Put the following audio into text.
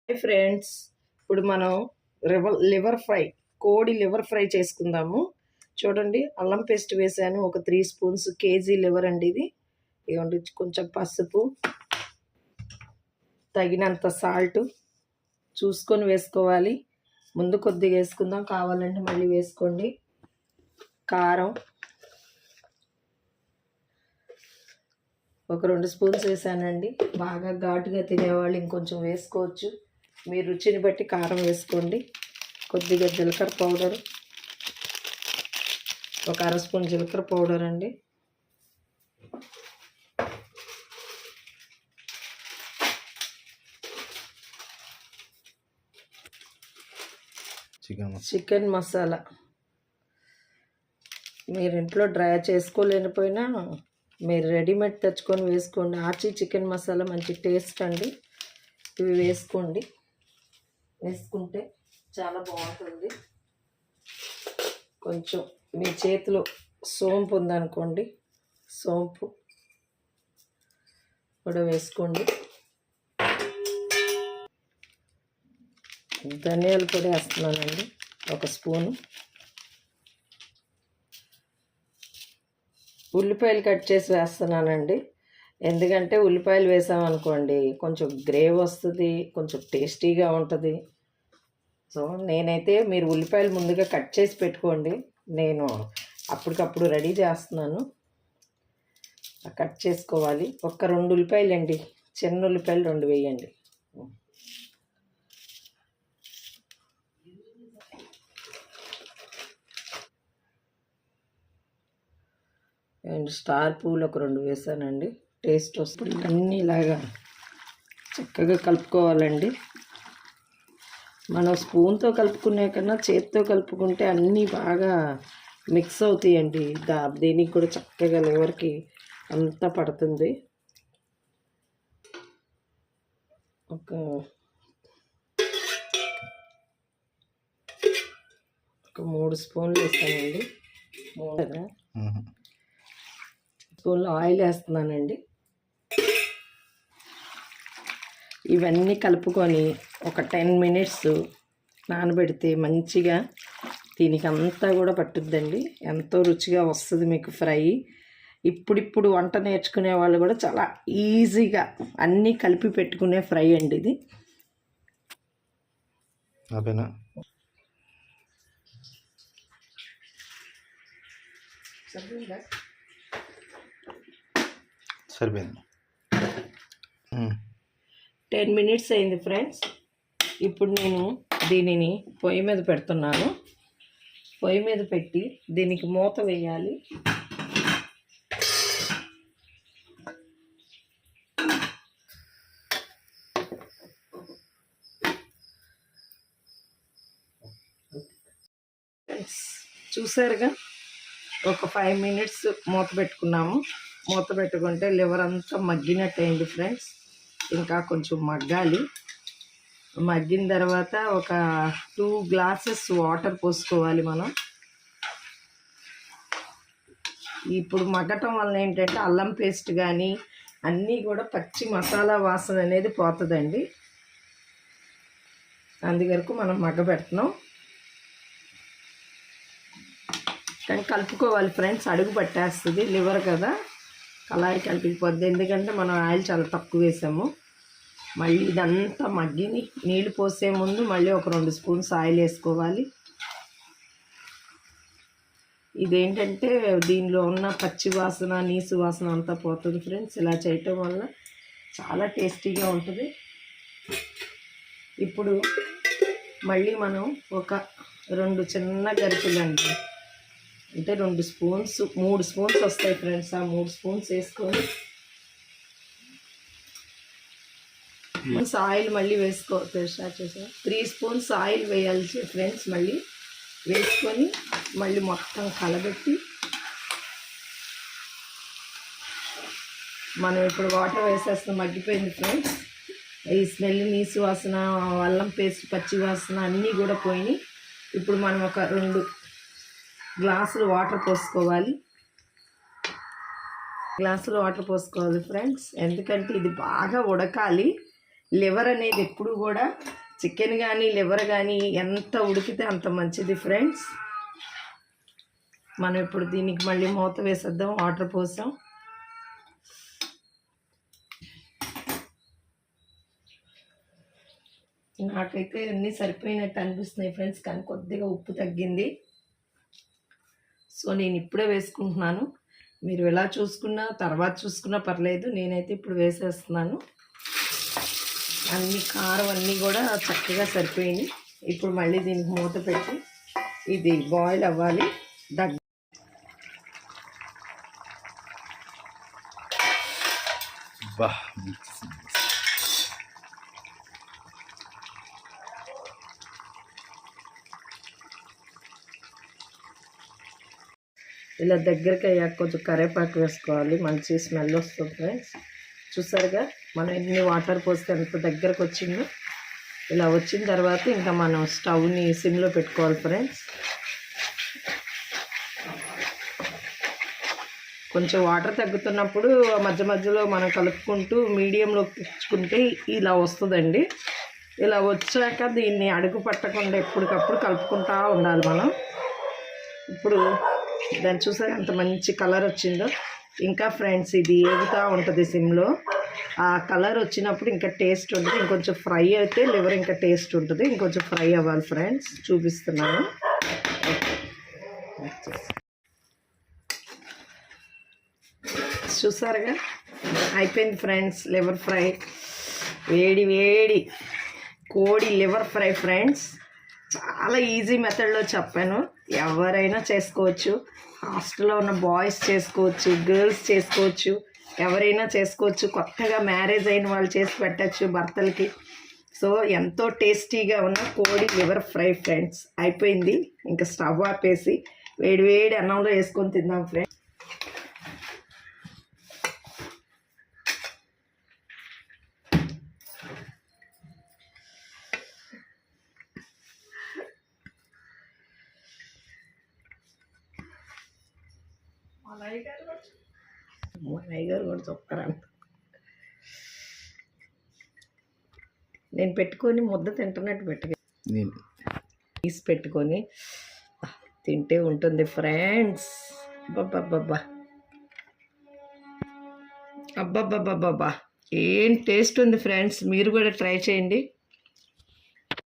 Hi friends, ఇప్పుడు మనం liver fry, కోడి లివర్ ఫ్రై చేసుకుందాము. చూడండి, అల్లం పేస్ట్ వేసాను, ఒక 3 స్పూన్స్. కేజీ లివర్ అండి ఇది. ఇవ్వండి, కొంచెం పసుపు, తగినంత సాల్ట్ చూసుకొని వేసుకోవాలి. ముందు కొద్దిగా వేసుకుందాం, కావాలంటే మళ్ళీ వేసుకోండి. కారం ఒక 2 స్పూన్స్ వేసానండి. బాగా ఘాటుగా తినేవాళ్ళు ఇంకొంచెం వేసుకోవచ్చు, మీ రుచిని బట్టి కారం వేసుకోండి. కొద్దిగా జీలకర్ర పౌడర్, ఒక 1/2 స్పూన్ జీలకర్ర పౌడర్ అండి. చికెన్ మసాలా మీరు ఇంట్లో డ్రై చేసుకోలేకపోయినా మీరు రెడీమేడ్ తెచ్చుకొని వేసుకోండి. ఆచి చికెన్ మసాలా మంచి టేస్ట్ అండి. ఇవి వేసుకోండి, వేసుకుంటే చాలా బాగుంటుంది. కొంచెం మీ చేతిలో సోంపు ఉందనుకోండి, సోంపు కూడా వేసుకోండి. ధనియాల పొడి వేస్తున్నానండి, 1 స్పూను. ఉల్లిపాయలు కట్ చేసి వేస్తున్నానండి, ఎందుకంటే ఉల్లిపాయలు వేసామనుకోండి కొంచెం గ్రేవీ వస్తుంది, కొంచెం టేస్టీగా ఉంటుంది. సో నేనైతే మీరు ఉల్లిపాయలు ముందుగా కట్ చేసి పెట్టుకోండి, నేను అప్పటికప్పుడు రెడీ చేస్తున్నాను. కట్ చేసుకోవాలి. ఒక 2 ఉల్లిపాయలు అండి, చిన్న ఉల్లిపాయలు 2 వేయండి. అండ్ స్టార్ పూలు ఒక 2 వేసానండి, టేస్ట్ వస్తుంది. అన్నీ ఇలాగా చక్కగా కలుపుకోవాలండి. మనం స్పూన్తో కలుపుకునే కన్నా చేతితో కలుపుకుంటే అన్నీ బాగా మిక్స్ అవుతాయండి. దీనికి కూడా చక్కగా లివర్కి అంతా పడుతుంది. ఒక 3 స్పూన్లు వేస్తానండి. 3 స్పూన్లు ఆయిల్ వేస్తున్నానండి. ఇవన్నీ కలుపుకొని ఒక 10 మినిట్స్ నానబెడితే మంచిగా దీనికి అంతా కూడా పట్టుద్దండి. ఎంతో రుచిగా వస్తుంది మీకు ఫ్రై. ఇప్పుడిప్పుడు వంట నేర్చుకునే వాళ్ళు కూడా చాలా ఈజీగా అన్నీ కలిపి పెట్టుకునే ఫ్రై అండి ఇది. సరిపోయింది. 10 మినిట్స్ అయింది ఫ్రెండ్స్. ఇప్పుడు నేను దీనిని పొయ్యి మీద పెడుతున్నాను. పొయ్యి మీద పెట్టి దీనికి మూత వేయాలి. చూసారుగా, ఒక 5 మినిట్స్ మూత పెట్టుకున్నాము. మూత పెట్టుకుంటే లివర్ అంతా మగ్గినట్టు అయింది ఫ్రెండ్స్. ఇంకా కొంచెం మగ్గాలి. మగ్గిన తర్వాత ఒక 2 గ్లాసెస్ వాటర్ పోసుకోవాలి మనం. ఇప్పుడు మగ్గటం వల్ల ఏంటంటే అల్లం పేస్ట్ కానీ అన్నీ కూడా పచ్చి మసాలా వాసన అనేది పోతుందండి. అందువరకు మనం మగ్గబెడుతున్నాం. కానీ కలుపుకోవాలి ఫ్రెండ్స్, అడుగు పట్టేస్తుంది లివర్ కదా, కళాయి కలిపిపోద్ది. ఎందుకంటే మనం ఆయిల్ చాలా తక్కువ వేసాము. మళ్ళీ ఇదంతా మగ్గి నీళ్ళు పోసే ముందు మళ్ళీ ఒక 2 స్పూన్స్ ఆయిల్ వేసుకోవాలి. ఇదేంటంటే దీనిలో ఉన్న పచ్చి వాసన, నీసు వాసన అంతా పోతుంది ఫ్రెండ్స్. ఇలా చేయటం వల్ల చాలా టేస్టీగా ఉంటుంది. ఇప్పుడు మళ్ళీ మనం ఒక 2 చిన్న గరిటెలండి, అంటే 2 స్పూన్స్, 3 స్పూన్స్ వస్తాయి ఫ్రెండ్స్. ఆ 3 స్పూన్స్ వేసుకొని ఆయిల్ మళ్ళీ స్టార్ట్ చేసా. 3 స్పూన్స్ ఆయిల్ వేయాలి ఫ్రెండ్స్. మళ్ళీ వేసుకొని మళ్ళీ మొత్తం కలబెట్టి మనం ఇప్పుడు వాటర్ వేసేస్తాం. మగ్గిపోయింది ఫ్రెండ్స్. ఈ స్మెల్, నీసు వాసన, అల్లం పేస్ట్, పచ్చి వాసన అన్నీ కూడా పోయినాయి. ఇప్పుడు మనం ఒక 2 గ్లాసులు వాటర్ పోసుకోవాలి. గ్లాసులో వాటర్ పోసుకోవాలి ఫ్రెండ్స్, ఎందుకంటే ఇది బాగా ఉడకాలి. లివర్ అనేది ఎప్పుడు కూడా చికెన్ కానీ లివర్ కానీ ఎంత ఉడికితే అంత మంచిది ఫ్రెండ్స్. మనం ఇప్పుడు దీనికి మళ్ళీ మూత వేసేద్దాం. వాటర్ పోసాం. నాకైతే అన్నీ సరిపోయినట్టు అనిపిస్తున్నాయి ఫ్రెండ్స్, కానీ కొద్దిగా ఉప్పు తగ్గింది. సో నేను ఇప్పుడే వేసుకుంటున్నాను. మీరు ఎలా చూసుకున్నా తర్వాత చూసుకున్నా పర్లేదు, నేనైతే ఇప్పుడు వేసేస్తున్నాను. అన్ని కారం అన్నీ కూడా చక్కగా సరిపోయినాయి. ఇప్పుడు మళ్ళీ దీనికి మూత పెట్టి ఇది బాయిల్ అవ్వాలి. బా ఇలా దగ్గరికి అయ్యాక కొంచెం కరివేపాకు వేసుకోవాలి, మంచి స్మెల్ వస్తుంది ఫ్రెండ్స్. చూసారుగా మనం ఎన్ని వాటర్ పోస్తే ఎంత దగ్గరకు వచ్చిందో. ఇలా వచ్చిన తర్వాత ఇంకా మనం స్టవ్ని సిమ్లో పెట్టుకోవాలి ఫ్రెండ్స్. కొంచెం వాటర్ తగ్గుతున్నప్పుడు మధ్య మధ్యలో మనం కలుపుకుంటూ మీడియంలో తెచ్చుకుంటే ఇలా వస్తుందండి. ఇలా వచ్చాక దీన్ని అడుగు పట్టకుండా ఎప్పటికప్పుడు కలుపుకుంటూ ఉండాలి మనం. ఇప్పుడు దాన్ని చూసాక అంత మంచి కలర్ వచ్చిందో. ఇంకా ఫ్రెండ్స్ ఇది ఏగుతూ ఉంటుంది సిమ్లో. ఆ కలర్ వచ్చినప్పుడు ఇంకా టేస్ట్ ఉంటుంది. ఇంకొంచెం ఫ్రై అయితే లివర్ ఇంకా టేస్ట్ ఉంటుంది. ఇంకొంచెం ఫ్రై అవ్వాలి ఫ్రెండ్స్, చూపిస్తున్నాను. చూసారుగా అయిపోయింది ఫ్రెండ్స్ లివర్ ఫ్రై. వేడి వేడి కోడి లివర్ ఫ్రై ఫ్రెండ్స్. చాలా ఈజీ మెథడ్లో చెప్పాను, ఎవరైనా చేసుకోవచ్చు. హాస్టల్లో ఉన్న బాయ్స్ చేసుకోవచ్చు, గర్ల్స్ చేసుకోవచ్చు, ఎవరైనా చేసుకోవచ్చు. కొత్తగా మ్యారేజ్ అయిన వాళ్ళు చేసి పెట్టచ్చు భర్తలకి. సో ఎంతో టేస్టీగా ఉన్న కోడి లివర్ ఫ్రై ఫ్రెండ్స్ అయిపోయింది. ఇంకా స్టవ్ ఆపేసి వేడి వేడి అన్నంలో వేసుకొని తిందాం ఫ్రెండ్స్. మలై గారు కూడా చెప్పారంట. నేను పెట్టుకొని ముద్ద తింటున్నట్టు తీసి పెట్టుకొని తింటే ఉంటుంది ఫ్రెండ్స్. అబ్బబ్బబ్బబ్బా అబ్బబ్బబ్బబ్బా ఏం టేస్ట్ ఉంది ఫ్రెండ్స్. మీరు కూడా ట్రై చేయండి.